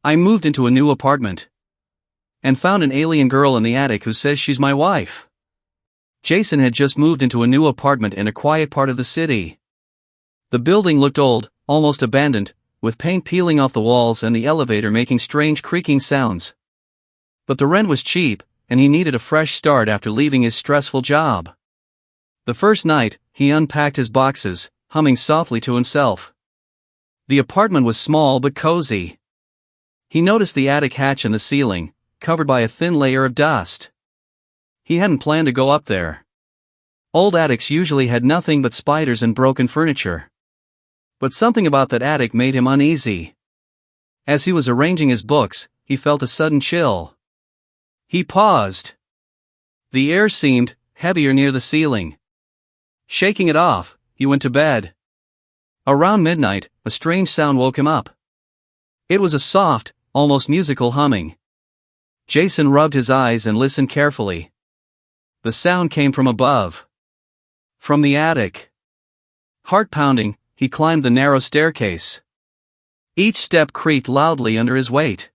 I moved into a new apartment and found an alien girl in the attic who says she's my wife. Jason had just moved into a new apartment in a quiet part of the city. The building looked old, almost abandoned, with paint peeling off the walls and the elevator making strange creaking sounds. But the rent was cheap, and he needed a fresh start after leaving his stressful job. The first night, he unpacked his boxes, humming softly to himself. The apartment was small but cozy. He noticed the attic hatch in the ceiling, covered by a thin layer of dust. He hadn't planned to go up there. Old attics usually had nothing but spiders and broken furniture. But something about that attic made him uneasy. As he was arranging his books, he felt a sudden chill. He paused. The air seemed heavier near the ceiling. Shaking it off, he went to bed. Around midnight, a strange sound woke him up. It was a soft, almost musical humming. Jason rubbed his eyes and listened carefully. The sound came from above. From the attic. Heart pounding, he climbed the narrow staircase. Each step creaked loudly under his weight.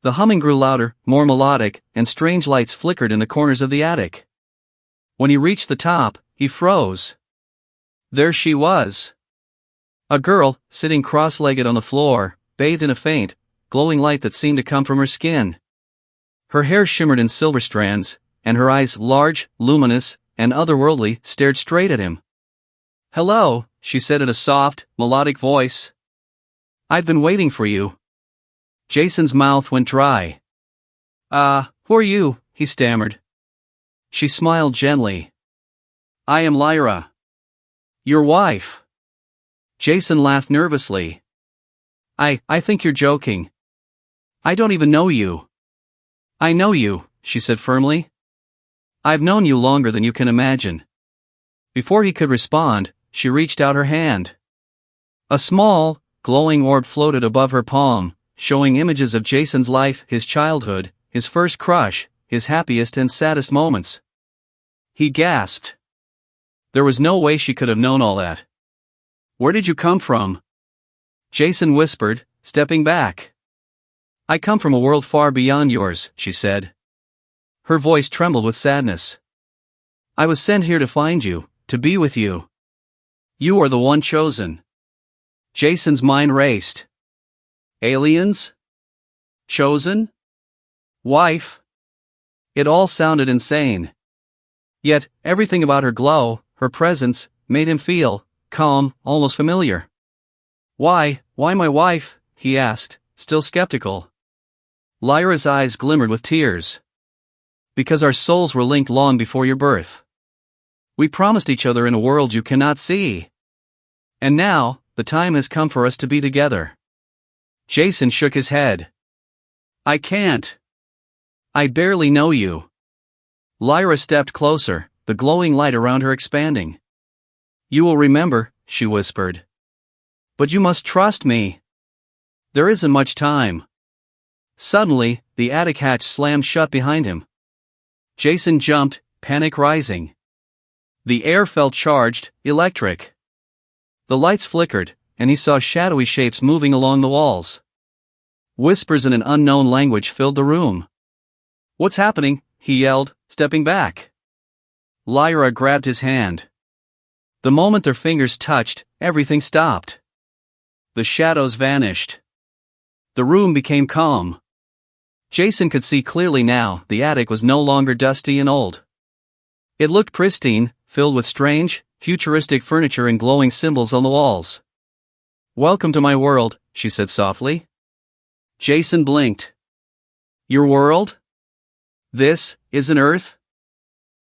The humming grew louder, more melodic, and strange lights flickered in the corners of the attic. When he reached the top, he froze. There she was. A girl, sitting cross-legged on the floor, bathed in a faint, glowing light that seemed to come from her skin. Her hair shimmered in silver strands, and her eyes, large, luminous, and otherworldly, stared straight at him. "Hello," she said in a soft, melodic voice. "I've been waiting for you." Jason's mouth went dry. Who are you?" he stammered. She smiled gently. "I am Lyra. Your wife." Jason laughed nervously. I think you're joking. I don't even know you." "I know you," she said firmly. "I've known you longer than you can imagine." Before he could respond, she reached out her hand. A small, glowing orb floated above her palm, showing images of Jason's life, his childhood, his first crush, his happiest and saddest moments. He gasped. There was no way she could have known all that. "Where did you come from?" Jason whispered, stepping back. "I come from a world far beyond yours," she said. Her voice trembled with sadness. "I was sent here to find you, to be with you. You are the one chosen." Jason's mind raced. Aliens? Chosen? Wife? It all sounded insane. Yet, everything about her glow, her presence, made him feel calm, almost familiar. Why my wife?" he asked, still skeptical. Lyra's eyes glimmered with tears. "Because our souls were linked long before your birth. We promised each other in a world you cannot see. And now, the time has come for us to be together." Jason shook his head. "I can't. I barely know you." Lyra stepped closer, the glowing light around her expanding. "You will remember," she whispered. "But you must trust me. There isn't much time." Suddenly, the attic hatch slammed shut behind him. Jason jumped, panic rising. The air felt charged, electric. The lights flickered, and he saw shadowy shapes moving along the walls. Whispers in an unknown language filled the room. "What's happening?" he yelled, stepping back. Lyra grabbed his hand. The moment their fingers touched, everything stopped. The shadows vanished. The room became calm. Jason could see clearly now, the attic was no longer dusty and old. It looked pristine, filled with strange, futuristic furniture and glowing symbols on the walls. "Welcome to my world," she said softly. Jason blinked. "Your world? This isn't Earth?"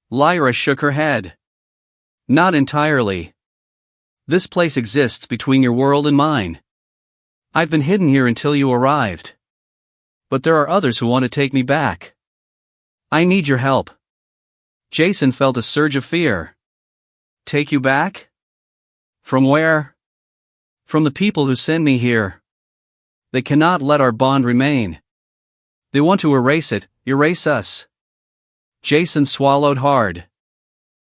Lyra shook her head. "Not entirely. This place exists between your world and mine. I've been hidden here until you arrived. But there are others who want to take me back. I need your help." Jason felt a surge of fear. "Take you back? From where?" "From the people who sent me here. They cannot let our bond remain. They want to erase it, erase us." Jason swallowed hard.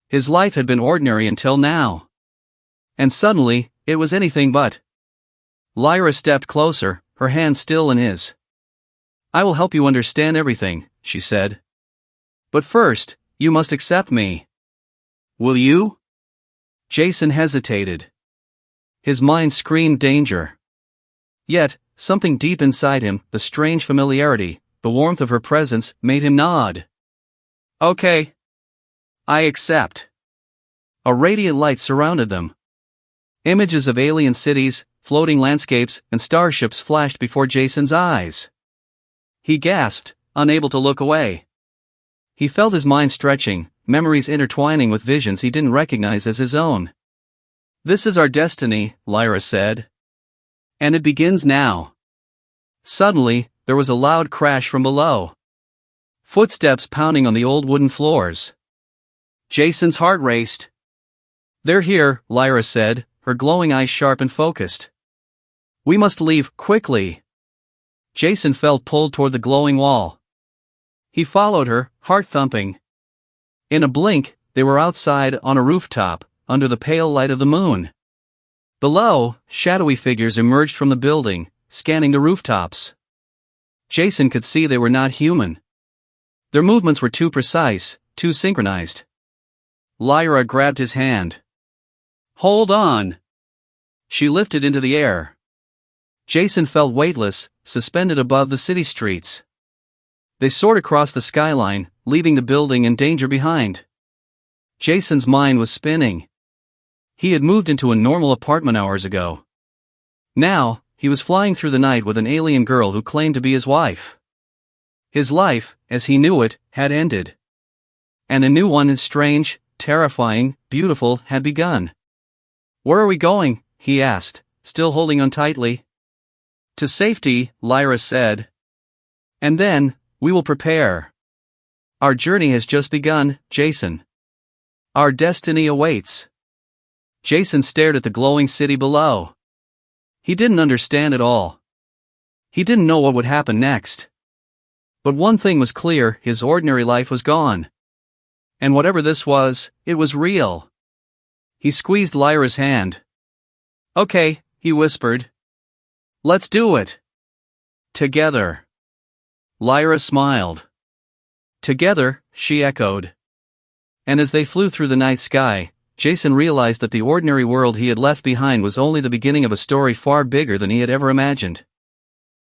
His life had been ordinary until now. And suddenly, it was anything but. Lyra stepped closer, her hand still in his. I will help you understand everything, she said. But first, you must accept me. Will you? Jason hesitated. His mind screamed danger. Yet, something deep inside him, the strange familiarity, the warmth of her presence, made him nod. Okay. I accept. A radiant light surrounded them. Images of alien cities, floating landscapes, and starships flashed before Jason's eyes. He gasped, unable to look away. He felt his mind stretching, memories intertwining with visions he didn't recognize as his own. This is our destiny, Lyra said. And it begins now. Suddenly, there was a loud crash from below. Footsteps pounding on the old wooden floors. Jason's heart raced. They're here, Lyra said, her glowing eyes sharp and focused. We must leave, quickly. Jason felt pulled toward the glowing wall. He followed her, heart thumping. In a blink, they were outside on a rooftop, under the pale light of the moon. Below, shadowy figures emerged from the building, scanning the rooftops. Jason could see they were not human. Their movements were too precise, too synchronized. Lyra grabbed his hand. Hold on. She lifted into the air. Jason felt weightless, suspended above the city streets. They soared across the skyline, leaving the building and danger behind. Jason's mind was spinning. He had moved into a normal apartment hours ago. Now, he was flying through the night with an alien girl who claimed to be his wife. His life, as he knew it, had ended. And a new one, strange, terrifying, beautiful, had begun. Where are we going? He asked, still holding on tightly. To safety, Lyra said. And then, we will prepare. Our journey has just begun, Jason. Our destiny awaits. Jason stared at the glowing city below. He didn't understand it all. He didn't know what would happen next. But one thing was clear, his ordinary life was gone. And whatever this was, it was real. He squeezed Lyra's hand. Okay, he whispered. Let's do it. Together. Lyra smiled. Together, she echoed. And as they flew through the night sky, Jason realized that the ordinary world he had left behind was only the beginning of a story far bigger than he had ever imagined.